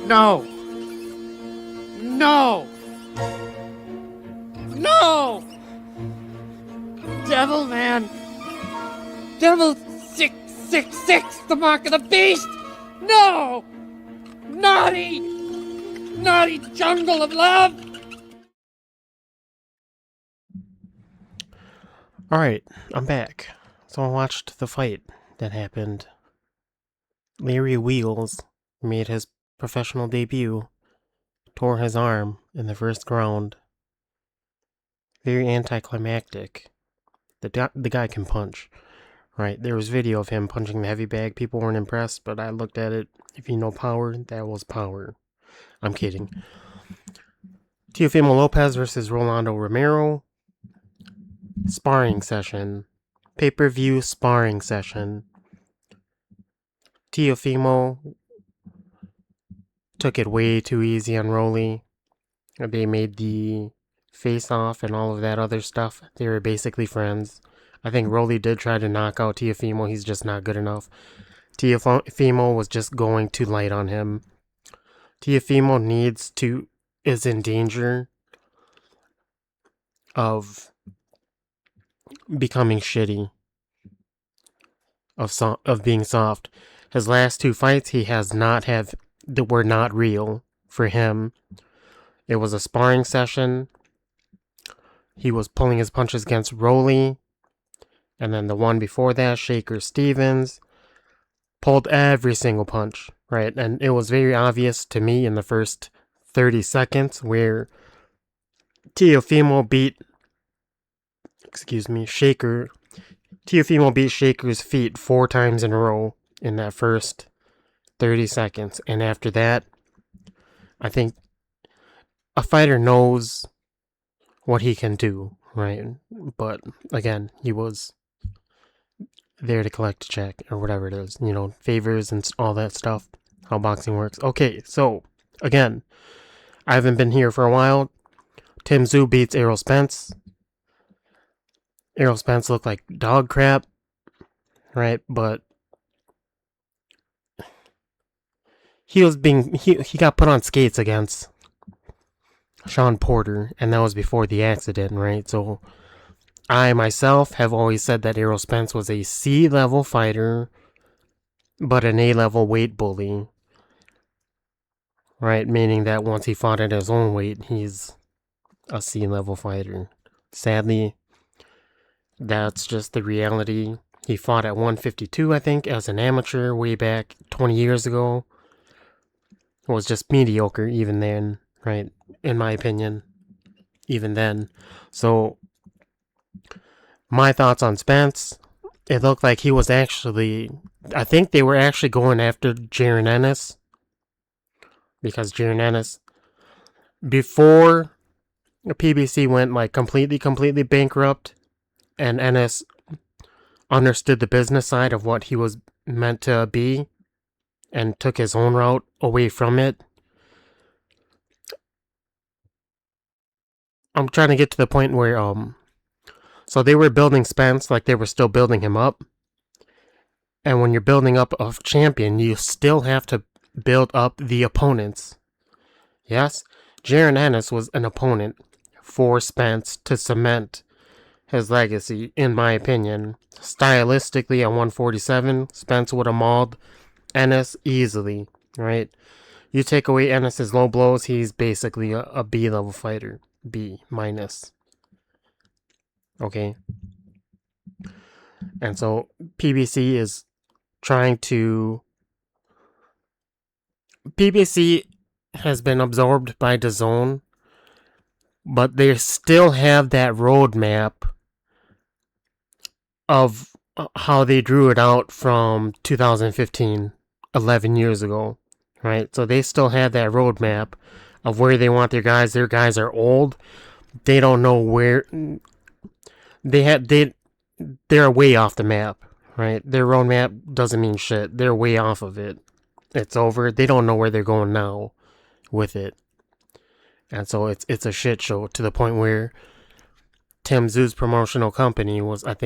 No! No! No! Devil man! Devil 666, the mark of the beast! No! Naughty! Naughty jungle of love! Alright, I'm back. So I watched the fight that happened. Larry Wheels made his professional debut, tore his arm in the first round. Very anticlimactic. The guy can punch, right? There was video of him punching the heavy bag. People weren't impressed, but I looked at it. If you know power, that was power. I'm kidding. Teofimo Lopez versus Rolando Romero. Sparring session. Pay-per-view sparring session. Teofimo took it way too easy on Rolly. They made the face-off and all of that other stuff. They were basically friends. I think Rolly did try to knock out Teofimo. He's just not good enough. Teofimo was just going too light on him. Teofimo is in danger of becoming shitty, of being soft. His last two fights were not real for him. It was a sparring session. He was pulling his punches against Rolly. And then the one before that, Shaker Stevens, pulled every single punch, right? And it was very obvious to me in the first 30 seconds where Teofimo beat Shaker's feet 4 times in a row in that first 30 seconds. And after that, I think a fighter knows what he can do, right? But again, he was there to collect a check or whatever it is, favors and all that stuff, how boxing works. Okay, so again, I haven't been here for a while. Tszyu beats Errol Spence. Errol Spence looked like dog crap, right? But he got put on skates against Sean Porter, and that was before the accident, right? So I myself have always said that Errol Spence was a C-level fighter, but an A-level weight bully, right? Meaning that once he fought at his own weight, he's a C-level fighter. Sadly, that's just the reality. He fought at 152, I think, as an amateur way back 20 years ago. It was just mediocre even then, right? In my opinion, even then. So, my thoughts on Spence, it looked like he was I think they were actually going after Jaron Ennis. Because Jaron Ennis, before PBC went completely bankrupt, and Ennis understood the business side of what he was meant to be, and took his own route away from it. I'm trying to get to the point where, so they were building Spence like they were still building him up. And when you're building up a champion, you still have to build up the opponents. Yes, Jaron Ennis was an opponent for Spence to cement his legacy, in my opinion. Stylistically, at 147, Spence would have mauled Ennis easily, right? You take away Ennis's low blows, he's basically a B-level fighter. B-. Okay? And so, PBC is trying to... PBC has been absorbed by DAZN, but they still have that roadmap of how they drew it out from 2015, 11 years ago, right? So they still have that roadmap of where they want their guys. Their guys are old. They don't know where they're way off the map, right? Their roadmap doesn't mean shit. They're way off of it. It's over. They don't know where they're going now with it. And so it's a shit show to the point where Tszyu's promotional company was like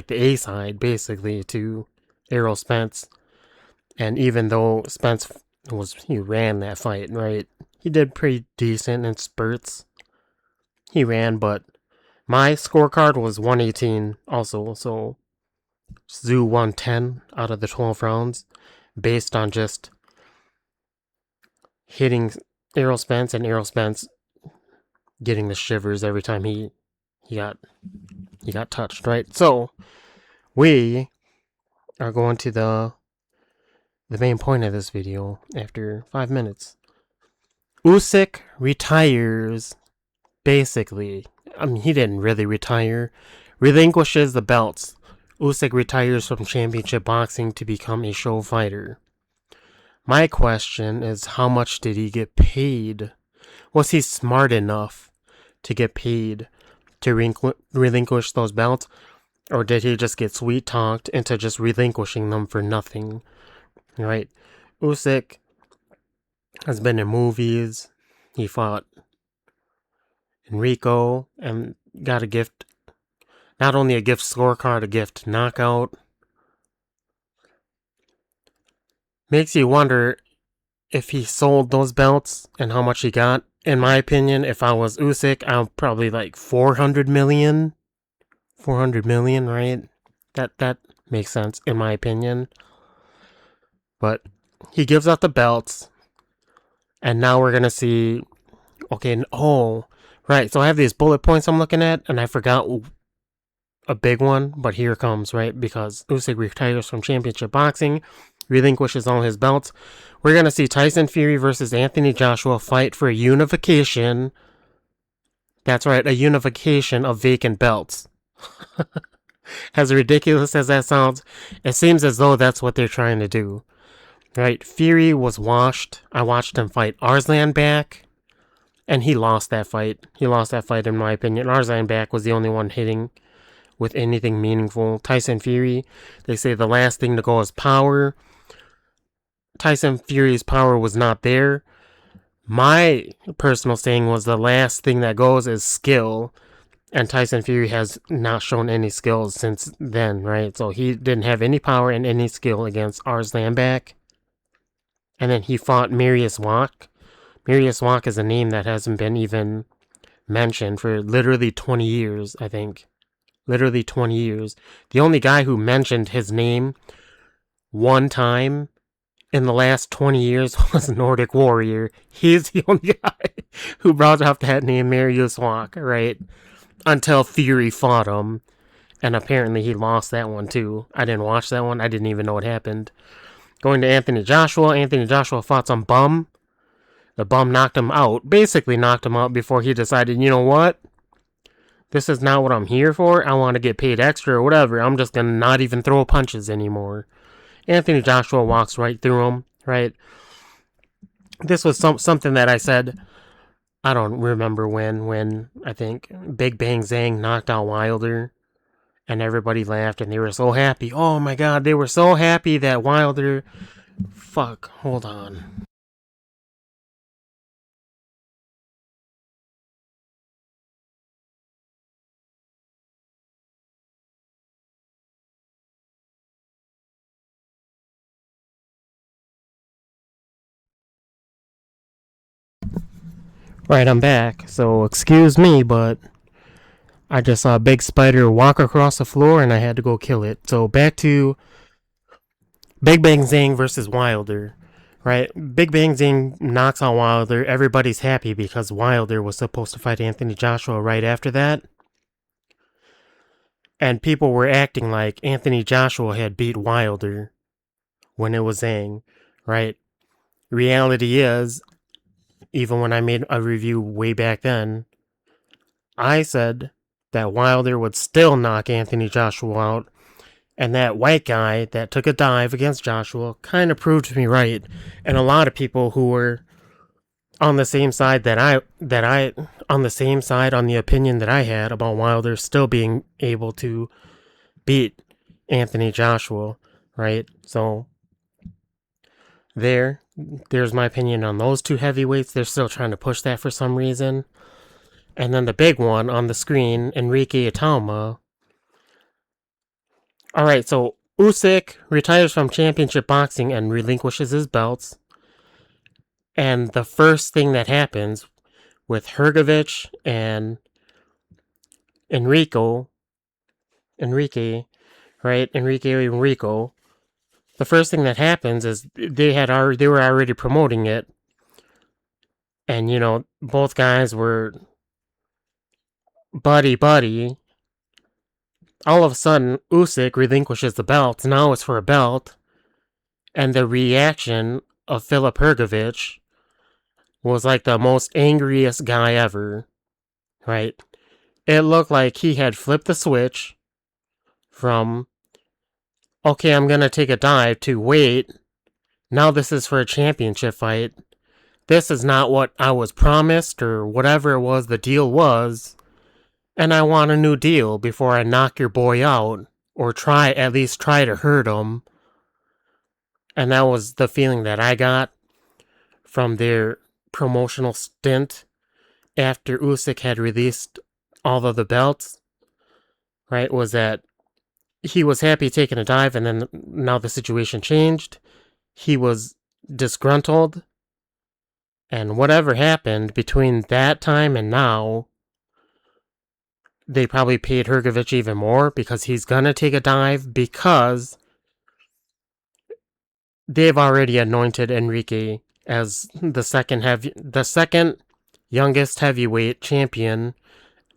the A side basically to Errol Spence. And even though Spence he ran that fight, right? He did pretty decent in spurts. He ran, but my scorecard was 118 also, so Tszyu won 10 out of the 12 rounds based on just hitting Errol Spence and Errol Spence getting the shivers every time he got touched, right? So we are going to the main point of this video after 5 minutes. Usyk retires, basically. I mean, he didn't really retire. Relinquishes the belts. Usyk retires from championship boxing to become a show fighter. My question is, how much did he get paid? Was he smart enough to get paid to relinquish those belts? Or did he just get sweet-talked into just relinquishing them for nothing? Right? Usyk has been in movies. He fought Enrique and got a gift. Not only a gift scorecard, a gift knockout. Makes you wonder if he sold those belts and how much he got. In my opinion, if I was Usyk, I'm probably like 400 million. 400 million, right? That makes sense, in my opinion. But he gives out the belts. And now we're going to see... Okay, oh, right. So I have these bullet points I'm looking at, and I forgot a big one, but here it comes, right? Because Usyk retires from championship boxing, relinquishes all his belts. We're going to see Tyson Fury versus Anthony Joshua fight for a unification. That's right, a unification of vacant belts. As ridiculous as that sounds, it seems as though that's what they're trying to do. Right? Fury was washed. I watched him fight Arslan back, and he lost that fight. He lost that fight, in my opinion. Arslan back was the only one hitting with anything meaningful. Tyson Fury, they say the last thing to go is power. Tyson Fury's power was not there. My personal saying was the last thing that goes is skill. And Tyson Fury has not shown any skills since then, right? So he didn't have any power and any skill against Arslan back. And then he fought Marius Wach. Marius Wach is a name that hasn't been even mentioned for literally 20 years, I think. Literally 20 years. The only guy who mentioned his name one time in the last 20 years was Nordic Warrior. He's the only guy who brought up that name, Marius Wach, right? Until Fury fought him. And apparently he lost that one too. I didn't watch that one. I didn't even know what happened. Going to Anthony Joshua. Anthony Joshua fought some bum. The bum knocked him out. Basically knocked him out before he decided, you know what? This is not what I'm here for. I want to get paid extra or whatever. I'm just going to not even throw punches anymore. Anthony Joshua walks right through him, right? This was something that I said, I don't remember when I think Big Bang Zhang knocked out Wilder. And everybody laughed and they were so happy. Oh my god, they were so happy that Wilder... Fuck, hold on. Right, I'm back. So, excuse me, but I just saw a big spider walk across the floor and I had to go kill it. So, back to Big Bang Zhang versus Wilder. Right? Big Bang Zhang knocks out Wilder. Everybody's happy because Wilder was supposed to fight Anthony Joshua right after that. And people were acting like Anthony Joshua had beat Wilder when it was Zhang. Right? Reality is, even when I made a review way back then, I said that Wilder would still knock Anthony Joshua out, and that white guy that took a dive against Joshua kind of proved me right. And a lot of people who were on the same side on the opinion that I had about Wilder still being able to beat Anthony Joshua, right? So there's my opinion on those two heavyweights. They're still trying to push that for some reason. And then the big one on the screen, Enrique Itauma. Alright, so Usyk retires from championship boxing and relinquishes his belts. And the first thing that happens with Hrgovic and Enrique, right? Enrico. The first thing that happens is they were already promoting it, and you know both guys were buddy. All of a sudden, Usyk relinquishes the belt. Now it's for a belt, and the reaction of Filip Hrgovic was like the most angriest guy ever, right? It looked like he had flipped the switch from, okay, I'm gonna take a dive, to wait, now this is for a championship fight. This is not what I was promised, or whatever it was the deal was, and I want a new deal before I knock your boy out, or at least try to hurt him. And that was the feeling that I got from their promotional stint after Usyk had released all of the belts, right? Was that he was happy taking a dive, and then now the situation changed. He was disgruntled, and whatever happened between that time and now, they probably paid Hrgovic even more because he's gonna take a dive, because they've already anointed Enrique as the second youngest heavyweight champion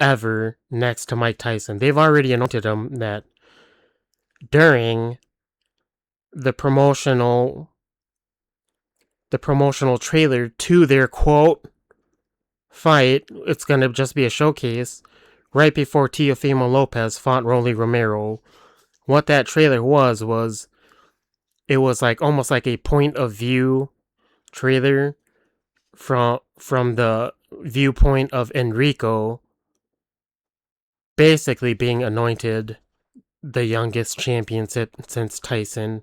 ever, next to Mike Tyson. They've already anointed him that during the promotional trailer to their quote fight. It's going to just be a showcase right before Teofimo Lopez fought Rolly Romero. What that trailer was it was like almost like a point of view trailer from the viewpoint of Enrico basically being anointed the youngest champion since Tyson,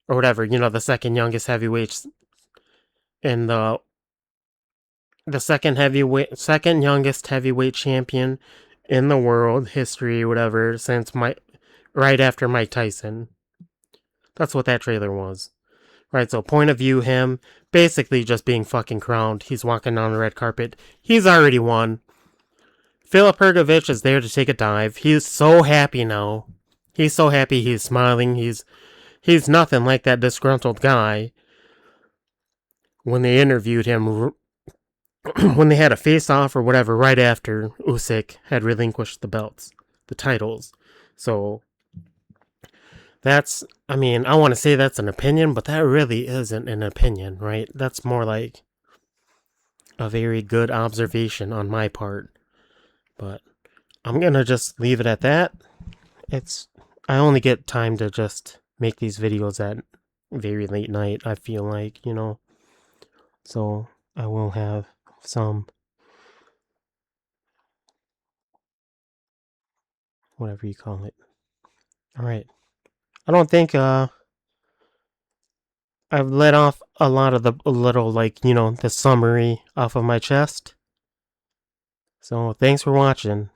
or whatever, you know, the second youngest heavyweight in the second youngest heavyweight champion in the world history, whatever, since right after Mike Tyson. That's what that trailer was. Right, so point of view, him basically just being fucking crowned. He's walking down the red carpet. He's already won. Filip Hrgovic is there to take a dive. He's so happy now. He's so happy, he's smiling. He's nothing like that disgruntled guy when they interviewed him, when they had a face-off or whatever right after Usyk had relinquished the titles. So that's, I mean, I want to say that's an opinion, but that really isn't an opinion, right? That's more like a very good observation on my part. But I'm going to just leave it at that. I only get time to just make these videos at very late night, I feel like, you know. So I will have some, whatever you call it. Alright. I don't think I've let off a lot of the little, like, you know, the summary off of my chest. So thanks for watching.